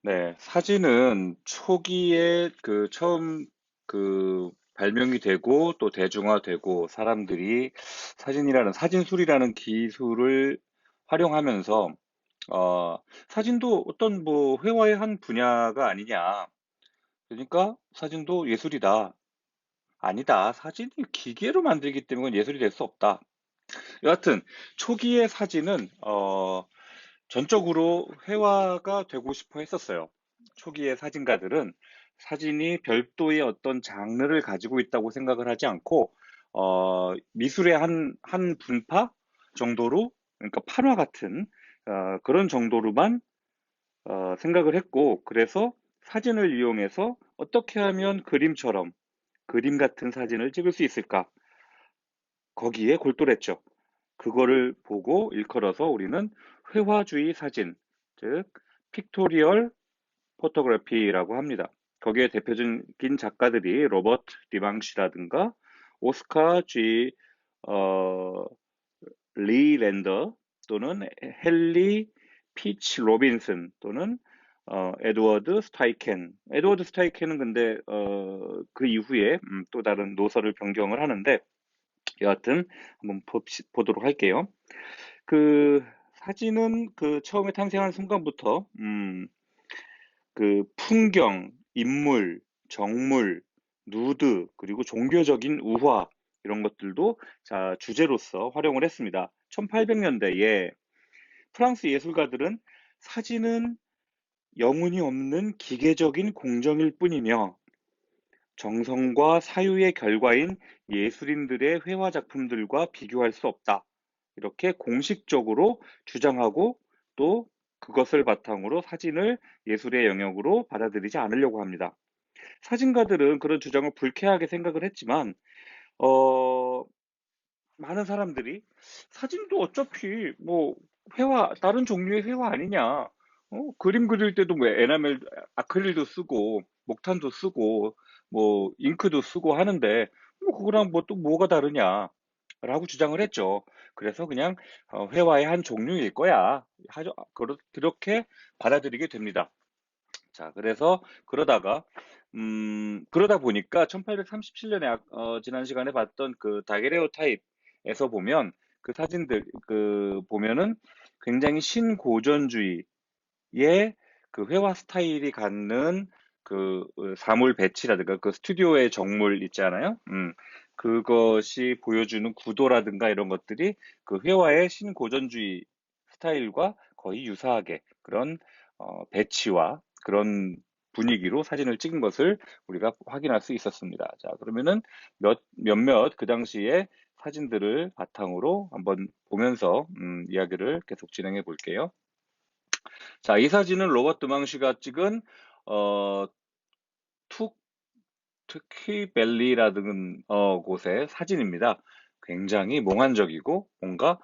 네, 사진은 초기에 처음 발명이 되고 또 대중화되고 사람들이 사진술이라는 기술을 활용하면서 어, 사진도 어떤 뭐 회화의 한 분야가 아니냐. 그러니까 사진도 예술이다. 아니다. 사진이 기계로 만들기 때문에 예술이 될 수 없다. 여하튼 초기의 사진은 전적으로 회화가 되고 싶어 했었어요. 초기의 사진가들은 사진이 별도의 어떤 장르를 가지고 있다고 생각을 하지 않고, 미술의 한 분파 정도로, 그러니까 판화 같은, 그런 정도로만, 생각을 했고, 그래서 사진을 이용해서 어떻게 하면 그림 같은 사진을 찍을 수 있을까? 거기에 골똘했죠. 그거를 보고 일컬어서 우리는 회화주의 사진, 즉 픽토리얼 포토그래피라고 합니다. 거기에 대표적인 작가들이 로버트 디망시라든가 오스카 G 어, 리 랜더 또는 헨리 피치 로빈슨 또는 에드워드 스타이켄. 에드워드 스타이켄은 근데 그 이후에 또 다른 노서를 변경을 하는데 여하튼 한번 보도록 할게요. 그 사진은 그 처음에 탄생한 순간부터 그 풍경, 인물, 정물, 누드, 그리고 종교적인 우화 이런 것들도 자 주제로서 활용을 했습니다. 1800년대에 프랑스 예술가들은 사진은 영혼이 없는 기계적인 공정일 뿐이며 정성과 사유의 결과인 예술인들의 회화 작품들과 비교할 수 없다. 이렇게 공식적으로 주장하고 또 그것을 바탕으로 사진을 예술의 영역으로 받아들이지 않으려고 합니다. 사진가들은 그런 주장을 불쾌하게 생각을 했지만, 어, 많은 사람들이 사진도 어차피 뭐 다른 종류의 회화 아니냐. 그림 그릴 때도 뭐 에나멜, 아크릴도 쓰고, 목탄도 쓰고, 뭐 잉크도 쓰고 하는데, 뭐 그거랑 뭐 또 뭐가 다르냐. 라고 주장을 했죠. 그래서 그냥 회화의 한 종류일 거야. 그렇게 받아들이게 됩니다. 자, 그래서 그러다 보니까 1837년에 지난 시간에 봤던 그 다게레오 타입에서 보면 그 사진들 보면은 굉장히 신고전주의의 그 회화 스타일이 갖는 사물 배치라든가 그 스튜디오의 정물 있잖아요. 그것이 보여주는 구도라든가 이런 것들이 그 회화의 신고전주의 스타일과 거의 유사하게 그런 배치와 그런 분위기로 사진을 찍은 것을 우리가 확인할 수 있었습니다. 자, 그러면은 몇몇 그 당시의 사진들을 바탕으로 한번 보면서 이야기를 계속 진행해 볼게요. 자, 이 사진은 로버트 망시가 찍은 어, 툭 트퀴밸리라는 곳의 사진입니다. 굉장히 몽환적이고 뭔가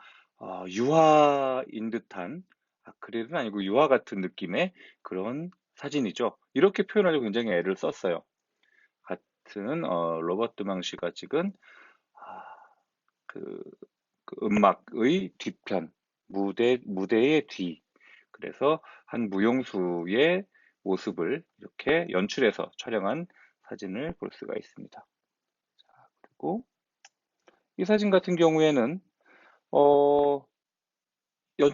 유화인 듯한 아크릴은 아니고 유화 같은 느낌의 그런 사진이죠. 이렇게 표현하려고 굉장히 애를 썼어요. 같은 로버트 망시가 찍은 아, 그, 그 음악의 뒤편 무대의 뒤 그래서 한 무용수의 모습을 이렇게 연출해서 촬영한 사진을 볼 수가 있습니다. 그리고 이 사진 같은 경우에는 어, 연,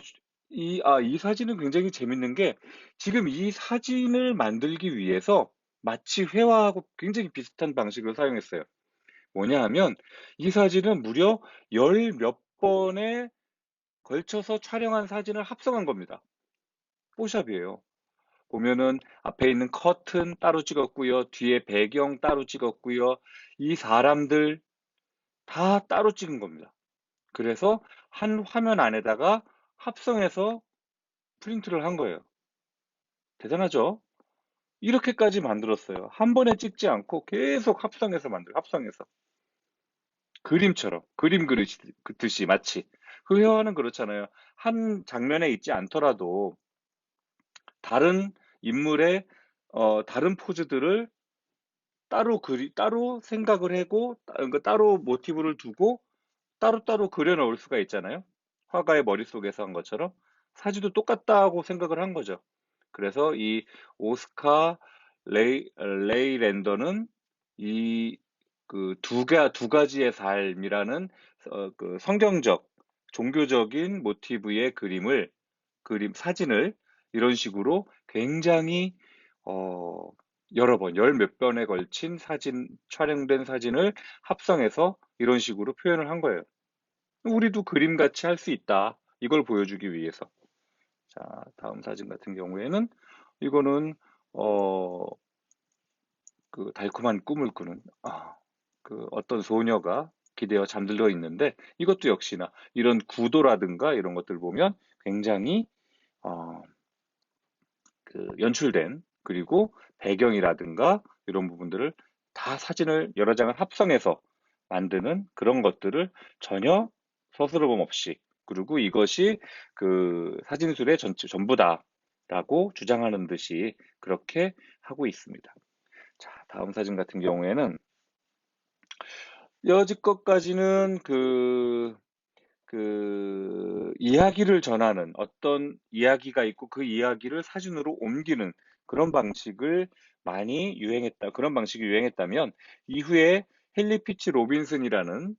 이 사진은 굉장히 재밌는 게 지금 이 사진을 만들기 위해서 마치 회화하고 굉장히 비슷한 방식을 사용했어요. 뭐냐 하면 이 사진은 무려 열 몇 번에 걸쳐서 촬영한 사진을 합성한 겁니다. 뽀샵이에요. 보면은 앞에 있는 커튼 따로 찍었고요. 뒤에 배경 따로 찍었고요. 이 사람들 다 따로 찍은 겁니다. 그래서 한 화면 안에다가 합성해서 프린트를 한 거예요. 대단하죠? 이렇게까지 만들었어요. 한 번에 찍지 않고 계속 합성해서. 그림처럼, 그림 그리듯이 마치. 그 회화는 그렇잖아요. 한 장면에 있지 않더라도 다른 인물의 다른 포즈들을 따로 생각을 하고, 그러니까 따로 모티브를 두고 따로따로 그려 넣을 수가 있잖아요. 화가의 머릿속에서 한 것처럼 사진도 똑같다고 생각을 한 거죠. 그래서 이 오스카 레이랜더는 이 그 두 가지의 삶이라는 그 성경적, 종교적인 모티브의 사진을 이런 식으로 굉장히 어, 여러 번, 열 몇 번에 걸친 촬영된 사진을 합성해서 이런 식으로 표현을 한 거예요. 우리도 그림같이 할 수 있다. 이걸 보여주기 위해서. 자, 다음 사진 같은 경우에는 이거는 어, 그 달콤한 꿈을 꾸는 그 어떤 소녀가 기대어 잠들어 있는데 이것도 역시나 이런 구도라든가 이런 것들 보면 굉장히 어, 그 연출된 그리고 배경이라든가 이런 부분들을 다 사진을 여러 장을 합성해서 만드는 그런 것들을 전혀 서스럼 없이 그리고 이것이 그 사진술의 전부다라고 주장하는 듯이 그렇게 하고 있습니다. 자, 다음 사진 같은 경우에는 여지껏까지는 이야기를 전하는 어떤 이야기가 있고 그 이야기를 사진으로 옮기는 그런 방식을 그런 방식이 유행했다면 이후에 헨리 피치 로빈슨이라는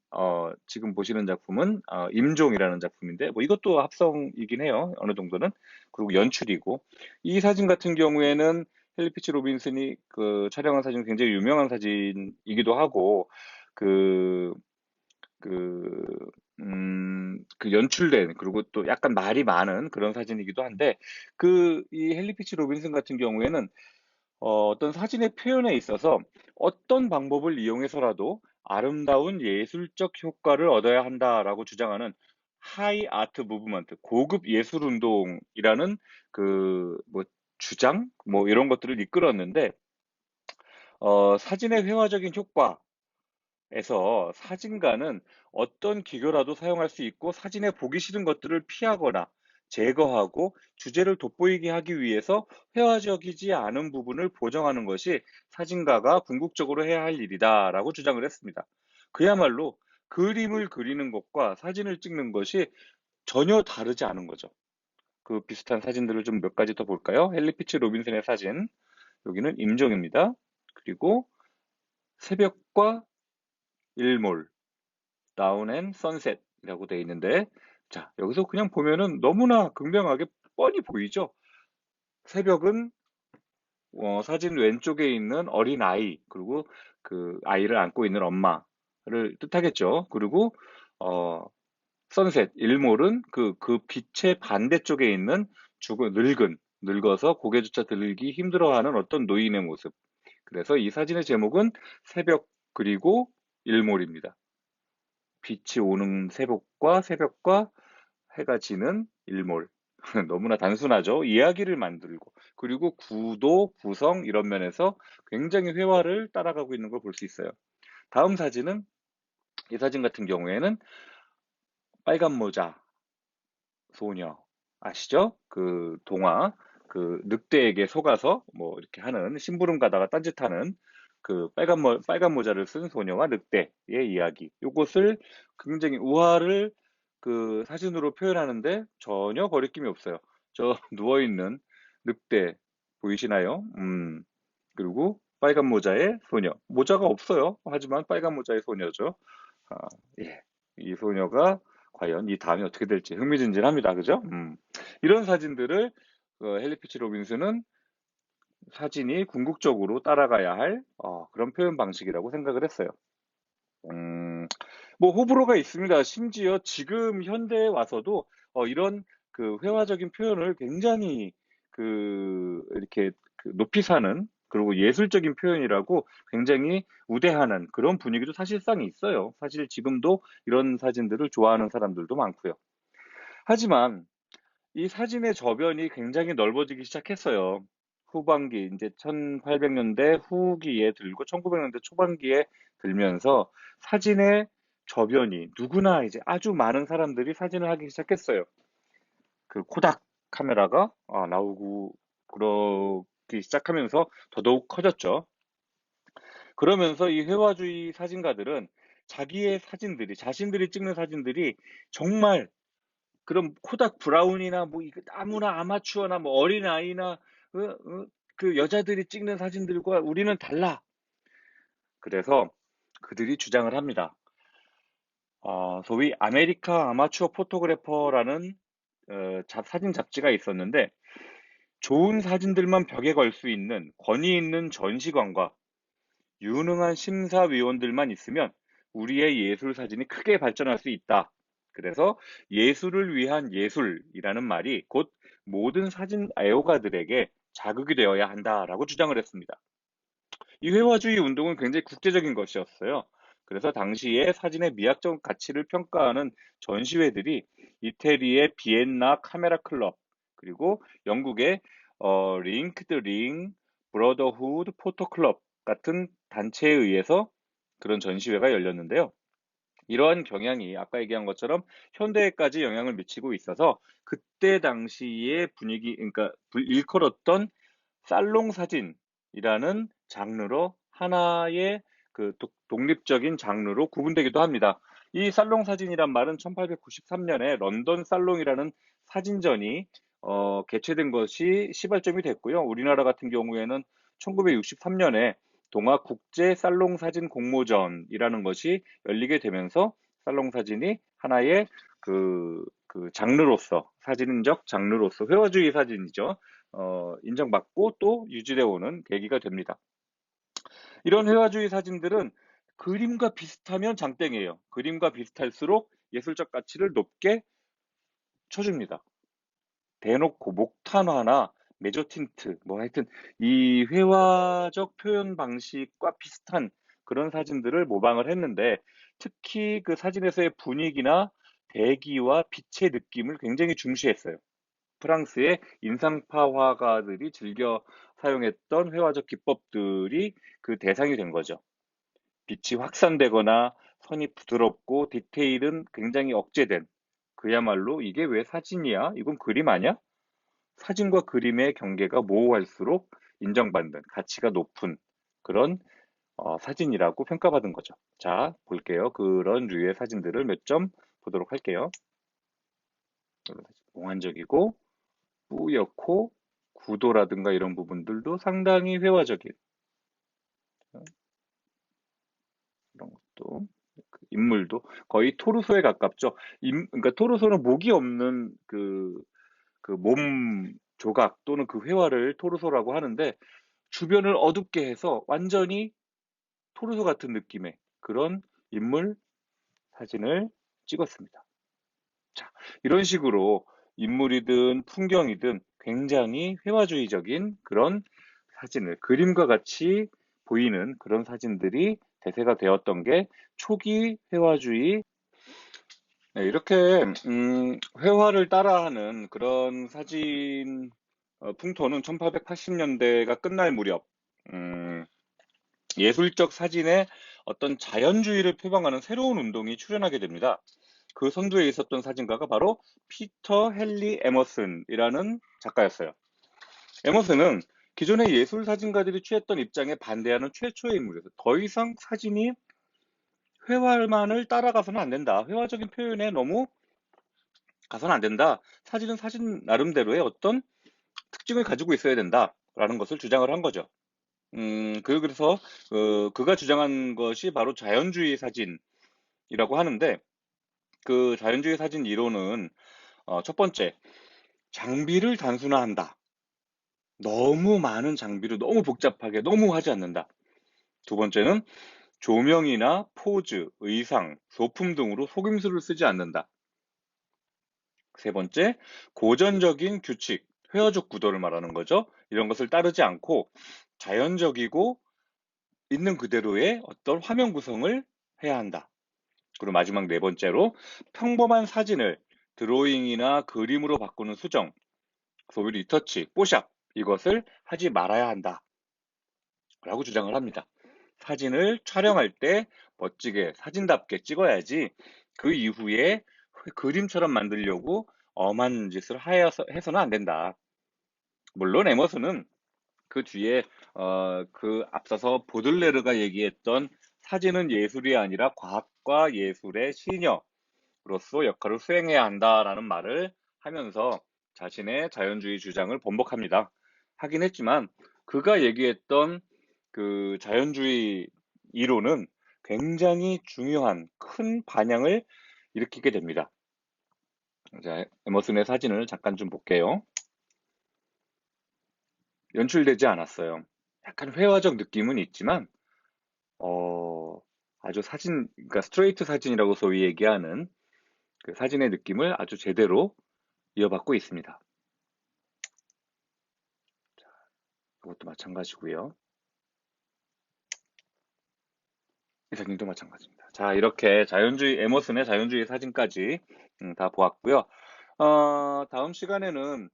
지금 보시는 작품은 임종이라는 작품인데 뭐 이것도 합성이긴 해요. 어느 정도는. 그리고 연출이고 이 사진 같은 경우에는 헨리 피치 로빈슨이 그 촬영한 사진 굉장히 유명한 사진이기도 하고 그 그, 그 연출된, 그리고 또 약간 말이 많은 그런 사진이기도 한데, 이 헨리 피치 로빈슨 같은 경우에는 어떤 사진의 표현에 있어서 어떤 방법을 이용해서라도 아름다운 예술적 효과를 얻어야 한다라고 주장하는 하이 아트 무브먼트, 고급 예술 운동이라는 뭐 주장? 뭐 이런 것들을 이끌었는데, 사진의 회화적인 효과, 에서 사진가는 어떤 기교라도 사용할 수 있고 사진에 보기 싫은 것들을 피하거나 제거하고 주제를 돋보이게 하기 위해서 회화적이지 않은 부분을 보정하는 것이 사진가가 궁극적으로 해야 할 일이다라고 주장을 했습니다. 그야말로 그림을 그리는 것과 사진을 찍는 것이 전혀 다르지 않은 거죠. 그 비슷한 사진들을 좀 몇 가지 더 볼까요? 헨리 피치 로빈슨의 사진, 여기는 임종입니다. 그리고 새벽과 일몰, 다운 앤 선셋이라고 되어 있는데, 자, 여기서 그냥 보면은 너무나 극명하게 뻔히 보이죠? 새벽은 사진 왼쪽에 있는 어린 아이, 그리고 그 아이를 안고 있는 엄마를 뜻하겠죠. 그리고 어, 선셋, 일몰은 그 빛의 반대쪽에 있는 늙어서 고개조차 들기 힘들어하는 어떤 노인의 모습. 그래서 이 사진의 제목은 새벽 그리고 일몰입니다. 빛이 오는 새벽과 해가 지는 일몰. 너무나 단순하죠. 이야기를 만들고, 그리고 구도, 구성, 이런 면에서 굉장히 회화를 따라가고 있는 걸 볼 수 있어요. 다음 사진은, 이 사진 같은 경우에는 빨간 모자 소녀. 아시죠? 그 동화, 그 늑대에게 속아서 뭐 이렇게 하는, 심부름 가다가 딴짓하는 그 빨간 모자를 쓴 소녀와 늑대의 이야기. 요것을 굉장히 우화를 그 사진으로 표현하는데 전혀 거리낌이 없어요. 저 누워있는 늑대 보이시나요? 그리고 빨간 모자의 소녀. 모자가 없어요. 하지만 빨간 모자의 소녀죠. 아, 예. 이 소녀가 과연 이 다음이 어떻게 될지 흥미진진합니다. 그죠? 이런 사진들을 헨리 피치 로빈슨은 사진이 궁극적으로 따라가야 할 그런 표현 방식이라고 생각을 했어요. 음, 뭐 호불호가 있습니다. 심지어 지금 현대에 와서도 이런 그 회화적인 표현을 굉장히 이렇게 높이 사는 그리고 예술적인 표현이라고 굉장히 우대하는 그런 분위기도 사실상 있어요. 사실 지금도 이런 사진들을 좋아하는 사람들도 많고요. 하지만 이 사진의 저변이 굉장히 넓어지기 시작했어요. 후반기, 이제 1800년대 후기에 들고 1900년대 초반기에 들면서 사진의 저변이 누구나 이제 아주 많은 사람들이 사진을 하기 시작했어요. 그 코닥 카메라가 나오고 그러기 시작하면서 더더욱 커졌죠. 그러면서 이 회화주의 사진가들은 자신들이 찍는 사진들이 정말 그럼 코닥 브라운이나 뭐 아무나 아마추어나 뭐 어린아이나 어, 어, 그 여자들이 찍는 사진들과 우리는 달라. 그래서 그들이 주장을 합니다. 소위 아메리카 아마추어 포토그래퍼라는 사진 잡지가 있었는데 좋은 사진들만 벽에 걸 수 있는 권위 있는 전시관과 유능한 심사위원들만 있으면 우리의 예술 사진이 크게 발전할 수 있다. 그래서 예술을 위한 예술이라는 말이 곧 모든 사진 애호가들에게 자극이 되어야 한다라고 주장을 했습니다. 이 회화주의 운동은 굉장히 국제적인 것이었어요. 그래서 당시에 사진의 미학적 가치를 평가하는 전시회들이 이태리의 비엔나 카메라 클럽, 그리고 영국의 링크드 링 브러더후드 포토 클럽 같은 단체에 의해서 그런 전시회가 열렸는데요. 이러한 경향이 아까 얘기한 것처럼 현대에까지 영향을 미치고 있어서 그때 당시의 분위기, 그러니까 일컬었던 살롱 사진이라는 장르로 하나의 그 독립적인 장르로 구분되기도 합니다. 이 살롱 사진이란 말은 1893년에 런던 살롱이라는 사진전이 개최된 것이 시발점이 됐고요. 우리나라 같은 경우에는 1963년에 동아 국제 살롱 사진 공모전이라는 것이 열리게 되면서 살롱 사진이 하나의 그 장르로서, 사진적 장르로서 회화주의 사진이죠. 인정받고 또 유지되어 오는 계기가 됩니다. 이런 회화주의 사진들은 그림과 비슷하면 장땡이에요. 그림과 비슷할수록 예술적 가치를 높게 쳐줍니다. 대놓고 목탄화나 메조틴트, 뭐 하여튼 이 회화적 표현 방식과 비슷한 그런 사진들을 모방을 했는데 특히 그 사진에서의 분위기나 대기와 빛의 느낌을 굉장히 중시했어요. 프랑스의 인상파 화가들이 즐겨 사용했던 회화적 기법들이 그 대상이 된 거죠. 빛이 확산되거나 선이 부드럽고 디테일은 굉장히 억제된, 그야말로 이게 왜 사진이야? 이건 그림 아니야? 사진과 그림의 경계가 모호할수록 인정받는 가치가 높은 그런 사진이라고 평가받은 거죠. 자, 볼게요. 그런 류의 사진들을 몇 점 보도록 할게요. 몽환적이고 뿌옇고 구도라든가 이런 부분들도 상당히 회화적인 이런 것도, 그 인물도 거의 토르소에 가깝죠. 그러니까 토르소는 목이 없는 그 몸 조각 또는 그 회화를 토르소라고 하는데 주변을 어둡게 해서 완전히 토르소 같은 느낌의 그런 인물 사진을 찍었습니다. 자, 이런 식으로 인물이든 풍경이든 굉장히 회화주의적인 그런 사진을 그림과 같이 보이는 그런 사진들이 대세가 되었던 게 초기 회화주의. 네, 이렇게 회화를 따라하는 그런 사진 풍토는 1880년대가 끝날 무렵 음, 예술적 사진의 어떤 자연주의를 표방하는 새로운 운동이 출현하게 됩니다. 그 선두에 있었던 사진가가 바로 피터 헨리 에머슨이라는 작가였어요. 에머슨은 기존의 예술 사진가들이 취했던 입장에 반대하는 최초의 인물이었어요. 더 이상 사진이 회화만을 따라가서는 안 된다. 회화적인 표현에 너무 가서는 안 된다. 사진은 사진 나름대로의 어떤 특징을 가지고 있어야 된다라는 것을 주장을 한 거죠. 그래서 그가 주장한 것이 바로 자연주의 사진이라고 하는데 그 자연주의 사진 이론은 첫 번째, 장비를 단순화한다. 너무 많은 장비를 너무 복잡하게 너무 하지 않는다. 두 번째는 조명이나 포즈, 의상, 소품 등으로 속임수를 쓰지 않는다. 세 번째, 고전적인 규칙, 회화적 구도를 말하는 거죠. 이런 것을 따르지 않고 자연적이고 있는 그대로의 어떤 화면 구성을 해야 한다. 그리고 마지막 네 번째로 평범한 사진을 드로잉이나 그림으로 바꾸는 수정, 소위 리터치, 뽀샵 이것을 하지 말아야 한다. 라고 주장을 합니다. 사진을 촬영할 때 멋지게 사진답게 찍어야지 그 이후에 그림처럼 만들려고 엄한 짓을 해서는 안 된다. 물론 에머슨은 그 뒤에 그 앞서서 보들레르가 얘기했던 사진은 예술이 아니라 과학과 예술의 시녀로서 역할을 수행해야 한다라는 말을 하면서 자신의 자연주의 주장을 번복합니다. 하긴 했지만 그가 얘기했던 그 자연주의 이론은 굉장히 중요한 큰 반향을 일으키게 됩니다. 자, 에머슨의 사진을 잠깐 좀 볼게요. 연출되지 않았어요. 약간 회화적 느낌은 있지만 어, 아주 사진, 그러니까 스트레이트 사진이라고 소위 얘기하는 그 사진의 느낌을 아주 제대로 이어받고 있습니다. 이것도 마찬가지고요. 이 사진도 마찬가지입니다. 자, 이렇게 에머슨의 자연주의 사진까지 다 보았고요. 다음 시간에는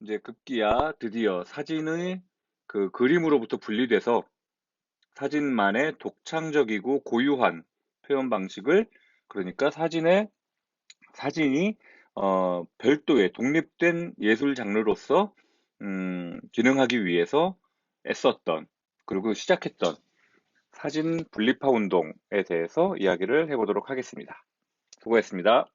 이제 급기야 드디어 사진의 그 그림으로부터 분리돼서 사진만의 독창적이고 고유한 표현 방식을, 그러니까 사진이 별도의 독립된 예술 장르로서 진흥하기 위해서 애썼던, 그리고 시작했던 사진 분리파 운동에 대해서 이야기를 해보도록 하겠습니다. 수고했습니다.